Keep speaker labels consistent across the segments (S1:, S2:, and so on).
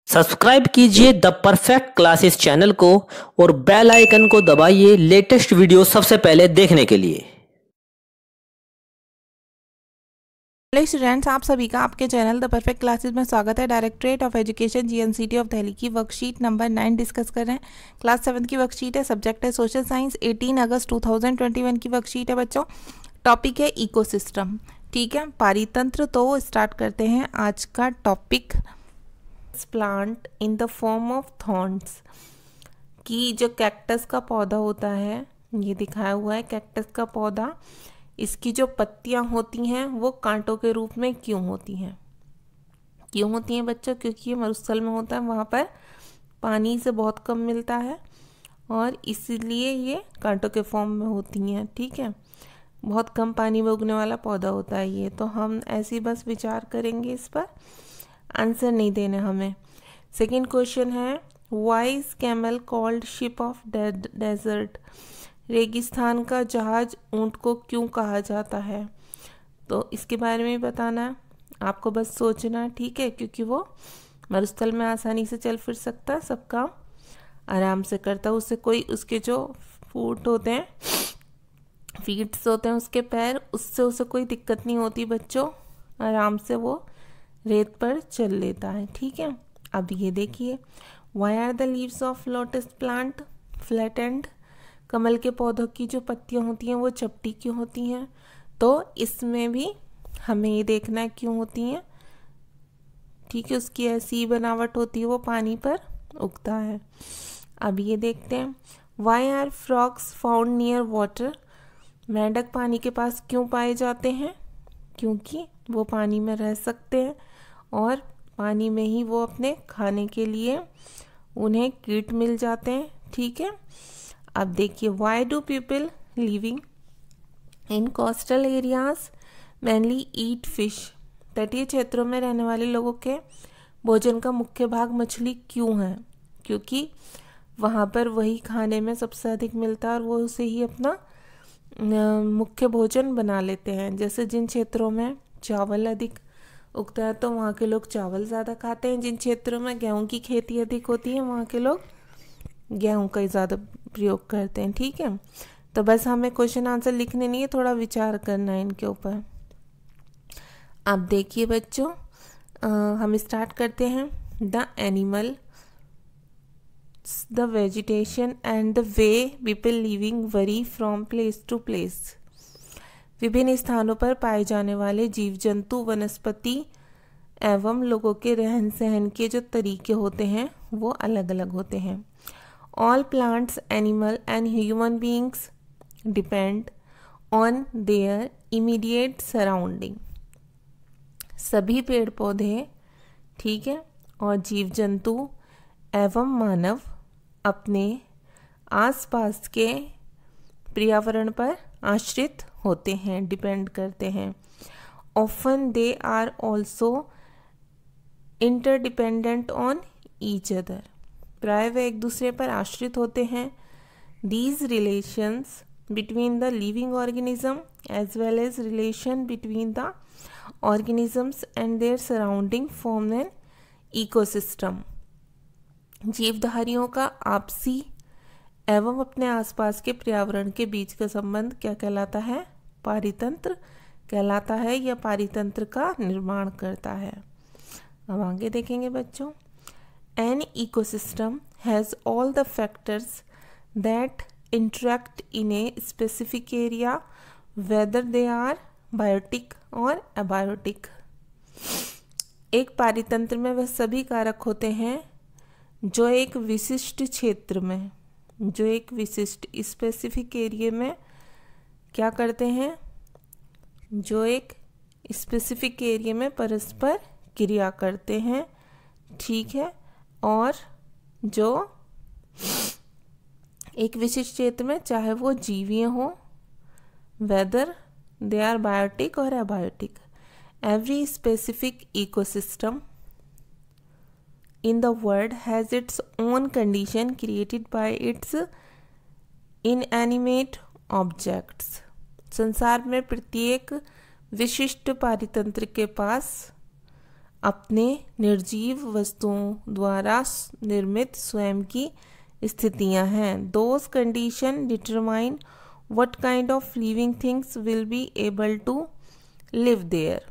S1: Subscribe कीजिए the perfect classes channel को और बेल आइकन को दबाइए लेटेस्ट वीडियो सबसे पहले देखने के लिए।
S2: हेलो स्टूडेंट्स, आप सभी का आपके चैनल द परफेक्ट क्लासेस में स्वागत है। Directorate of education GNCT of Delhi की वर्कशीट नंबर 9 डिस्कस कर रहे हैं। क्लास 7 की वर्कशीट है, सब्जेक्ट है सोशल साइंस। 18 अगस्त 2021 की वर्कशीट है बच्चों। टॉपिक है इकोसिस्टम। ठीक है, पारितंत्र। तो स्टार्ट करते हैं आज का topic. Plant in the form of thorns, की जो कैक्टस का पौधा होता है, ये दिखाया हुआ है कैक्टस का पौधा। इसकी जो पत्तियां होती हैं वो कांटों के रूप में क्यों होती हैं? क्यों होती हैं बच्चों? क्योंकि ये मरुस्थल में होता है, वहाँ पर पानी से बहुत कम मिलता है और इसीलिए ये कांटों के फॉर्म में होती हैं। ठीक है, बहुत कम पानी में उगने वाला पौधा होता है ये। तो हम ऐसी बस विचार करेंगे इस पर, आंसर नहीं देने हमें। सेकेंड क्वेश्चन है, why is camel called ship of desert? रेगिस्तान का जहाज ऊंट को क्यों कहा जाता है? तो इसके बारे में बताना है आपको, बस सोचना है। ठीक है, क्योंकि वो मरुस्थल में आसानी से चल फिर सकता है, सब काम आराम से करता है। उससे कोई उसके जो फूट होते हैं, फीट्स होते हैं उसके पैर, उससे उसे कोई दिक्कत नहीं होती बच्चों, आराम से वो रेत पर चल लेता है। ठीक है, अब ये देखिए, why are the leaves of lotus plant flattened? कमल के पौधों की जो पत्तियां होती हैं वो चपटी क्यों होती हैं? तो इसमें भी हमें ये देखना है क्यों होती हैं। ठीक है, उसकी ऐसी बनावट होती है, वो पानी पर उगता है। अब ये देखते हैं, why are frogs found near water? मेंढक पानी के पास क्यों पाए जाते हैं? क्योंकि वो पानी में रह सकते हैं और पानी में ही वो अपने खाने के लिए उन्हें कीट मिल जाते हैं। ठीक है, अब देखिए, why do people living in coastal areas mainly eat fish? तटीय क्षेत्रों में रहने वाले लोगों के भोजन का मुख्य भाग मछली क्यों है? क्योंकि वहाँ पर वही खाने में सबसे अधिक मिलता है और वो उसे ही अपना मुख्य भोजन बना लेते हैं। जैसे जिन क्षेत्रों में चावल अधिक उगता है तो वहाँ के लोग चावल ज़्यादा खाते हैं। जिन क्षेत्रों में गेहूँ की खेती अधिक होती है वहाँ के लोग गेहूँ का ही ज़्यादा प्रयोग करते हैं। ठीक है, तो बस हमें क्वेश्चन आंसर लिखने नहीं है, थोड़ा विचार करना है इनके ऊपर। अब देखिए बच्चों, हम स्टार्ट करते हैं। The animal, the vegetation and the way people living vary from place to place. विभिन्न स्थानों पर पाए जाने वाले जीव जंतु, वनस्पति एवं लोगों के रहन सहन के जो तरीके होते हैं वो अलग अलग होते हैं। All plants, animal and human beings depend on their immediate surrounding. सभी पेड़ पौधे, ठीक है, और जीव जंतु एवं मानव अपने आसपास के पर्यावरण पर आश्रित होते हैं, डिपेंड करते हैं। Often they are also interdependent on each other. प्राय वे एक दूसरे पर आश्रित होते हैं। These relations between the living organism as well as relation between the organisms and their surrounding form an ecosystem. जीवधारियों का आपसी एवं अपने आसपास के पर्यावरण के बीच का संबंध क्या कहलाता है? पारितंत्र कहलाता है, या पारितंत्र का निर्माण करता है। अब आगे देखेंगे बच्चों। An ecosystem has all the factors that interact in a specific area, whether they are biotic or abiotic. एक पारितंत्र में वह सभी कारक होते हैं जो एक विशिष्ट क्षेत्र में, जो एक विशिष्ट स्पेसिफिक एरिया में क्या करते हैं? जो एक स्पेसिफिक एरिया में परस्पर क्रिया करते हैं। ठीक है, और जो एक विशिष्ट क्षेत्र में, चाहे वो जीवीय हो, वेदर दे आर बायोटिक और abiotic. Every specific ecosystem in the world has its own condition created by it's inanimate objects. संसार में प्रत्येक विशिष्ट पारितंत्र के पास अपने निर्जीव वस्तुओं द्वारा निर्मित स्वयं की स्थितियां हैं। Those condition determine what kind of living things will be able to live there.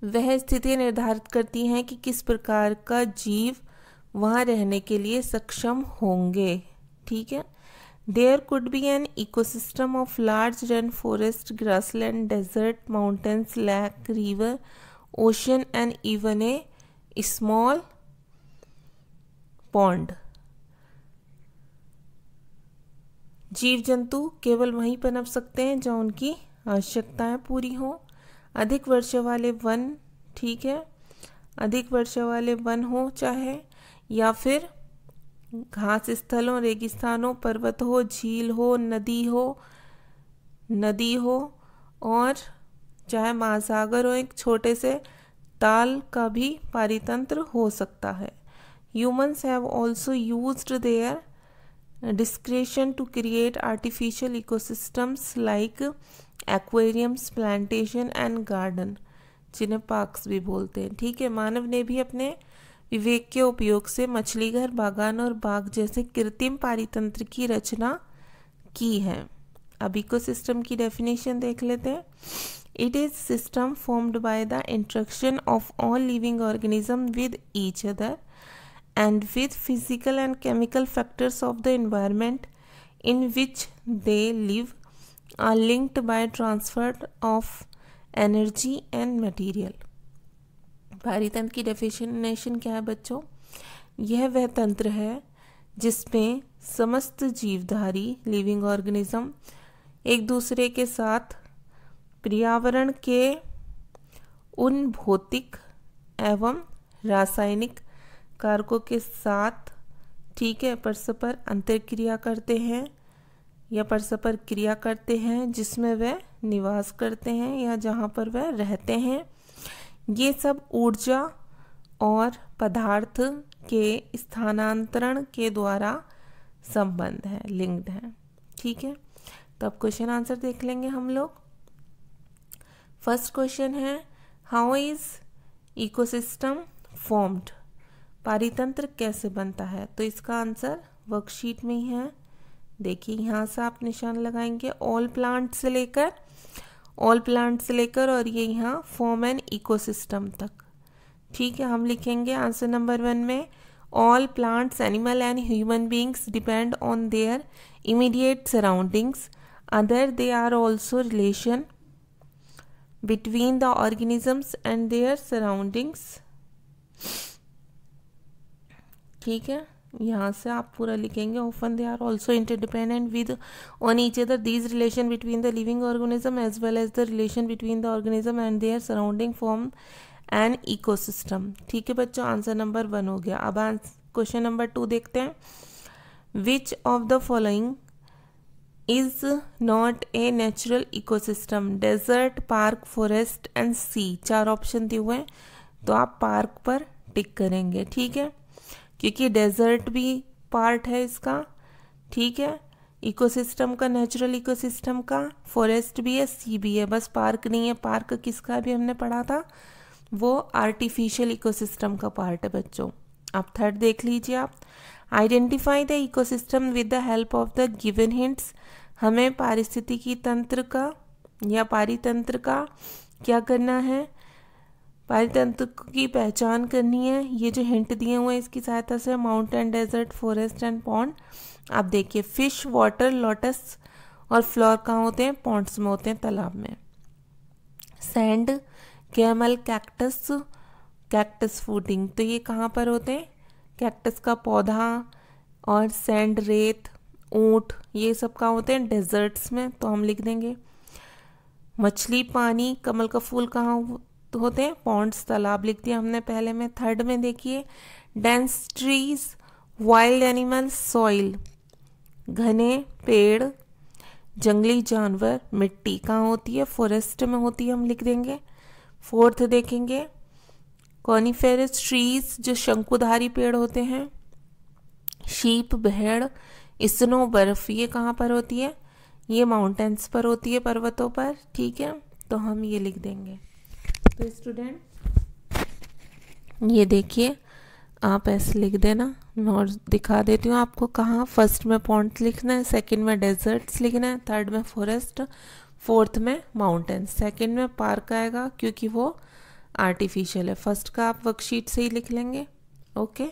S2: वह स्थितियां निर्धारित करती हैं कि किस प्रकार का जीव वहां रहने के लिए सक्षम होंगे। ठीक है। There could be an ecosystem of large run forest, grassland, desert, mountains, lake, river, ocean and even a small pond. जीव जंतु केवल वहीं पनप सकते हैं जहाँ उनकी आवश्यकताएं पूरी हो। अधिक वर्षा वाले वन, ठीक है, अधिक वर्षा वाले वन हो चाहे, या फिर घास स्थलों, रेगिस्तानों, पर्वत हो, झील हो, नदी हो और चाहे महासागर हो, एक छोटे से ताल का भी पारितंत्र हो सकता है। Humans have also used their discretion to create artificial ecosystems like aquariums, plantation and garden, जिन्हें पार्क्स भी बोलते हैं। ठीक है। मानव ने भी अपने विवेक के उपयोग से मछली घर, बागान और बाग जैसे कृत्रिम पारितंत्र की रचना की है। अब इकोसिस्टम की डेफिनेशन देख लेते हैं। It is system formed by the interaction of all living organism with each other and with physical and chemical factors of the environment in which they live are linked by transfer of energy and material। पारितंत्र की definition क्या है बच्चों? यह वह तंत्र है जिसमें समस्त जीवधारी लिविंग ऑर्गेनिज्म एक दूसरे के साथ पर्यावरण के उन भौतिक एवं रासायनिक कारकों के साथ, ठीक है, परस्पर अंतरक्रिया करते हैं या परस्पर क्रिया करते हैं जिसमें वह निवास करते हैं या जहाँ पर वह रहते हैं। ये सब ऊर्जा और पदार्थ के स्थानांतरण के द्वारा संबंध है, लिंक्ड है। ठीक है। तो अब क्वेश्चन आंसर देख लेंगे हम लोग। फर्स्ट क्वेश्चन है, हाउ इज इकोसिस्टम फॉर्म्ड? पारितंत्र कैसे बनता है? तो इसका आंसर वर्कशीट में ही है। देखिए यहाँ से आप निशान लगाएंगे ऑल प्लांट से लेकर और ये यहाँ फॉर्म एन इकोसिस्टम तक। ठीक है। हम लिखेंगे आंसर नंबर 1 में, all plants, animal and human beings depend on their immediate surroundings, other they are also relation between the organisms and their surroundings. ठीक है। यहाँ से आप पूरा लिखेंगे, often they are also interdependent with on each other, these relation between the living organism as well as the relation between the organism and their surrounding form an ecosystem. ठीक है बच्चों, आंसर नंबर 1 हो गया। अब question number 2 देखते हैं। Which of the following is not a natural ecosystem? Desert, park, forest and sea. 4 option दिए हुए हैं, तो आप पार्क पर टिक करेंगे। ठीक है, क्योंकि डेजर्ट भी पार्ट है इसका। ठीक है, इकोसिस्टम का, नेचुरल इकोसिस्टम का। फॉरेस्ट भी है, सी भी है, बस पार्क नहीं है। पार्क किसका भी हमने पढ़ा था, वो आर्टिफिशियल इकोसिस्टम का पार्ट है बच्चों। अब थर्ड देख लीजिए आप, identify the ecosystem with the help of the given hints. हमें पारिस्थितिकी तंत्र का या पारितंत्र का क्या करना है, पारितंत्र की पहचान करनी है। ये जो हिंट दिए हुए हैं इसकी सहायता से, mountain, desert, forest and pond. आप देखिए, फिश, वाटर, लोटस और फ्लोर कहाँ होते हैं? पॉन्ड्स में होते हैं, तालाब में। सैंड, कैमल, कैक्टस, कैक्टस फूडिंग, तो ये कहाँ पर होते हैं? कैक्टस का पौधा और सैंड, रेत, ऊंट, ये सब कहाँ होते हैं? डेजर्ट्स में, तो हम लिख देंगे। मछली, पानी, कमल का फूल कहाँ होते हैं? पॉन्ड्स, तालाब, लिख दिया हमने पहले में। थर्ड में देखिए, dense trees, wild animals, soil, घने पेड़, जंगली जानवर, मिट्टी कहाँ होती है? फॉरेस्ट में होती है, हम लिख देंगे। फोर्थ देखेंगे, कॉनिफेरस ट्रीज, जो शंकुधारी पेड़ होते हैं। शीप, भेड़, स्नो, बर्फ, ये कहाँ पर होती है? ये माउंटेन्स पर होती है, पर्वतों पर। ठीक है, तो हम ये लिख देंगे। तो स्टूडेंट, ये देखिए, आप ऐसे लिख देना। और दिखा देती हूँ आपको कहाँ। फर्स्ट में पॉइंट्स लिखना है, सेकंड में डेजर्ट्स लिखना है, थर्ड में फॉरेस्ट, फोर्थ में माउंटेन्स। सेकंड में पार्क आएगा क्योंकि वो आर्टिफिशियल है। फर्स्ट का आप वर्कशीट से ही लिख लेंगे। ओके,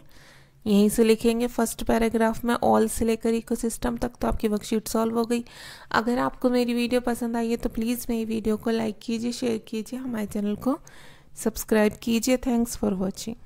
S2: यहीं से लिखेंगे फर्स्ट पैराग्राफ में ऑल से लेकर इकोसिस्टम तक। तो आपकी वर्कशीट सॉल्व हो गई। अगर आपको मेरी वीडियो पसंद आई है तो प्लीज़ मेरी वीडियो को लाइक कीजिए, शेयर कीजिए, हमारे चैनल को सब्सक्राइब कीजिए। Thanks for watching.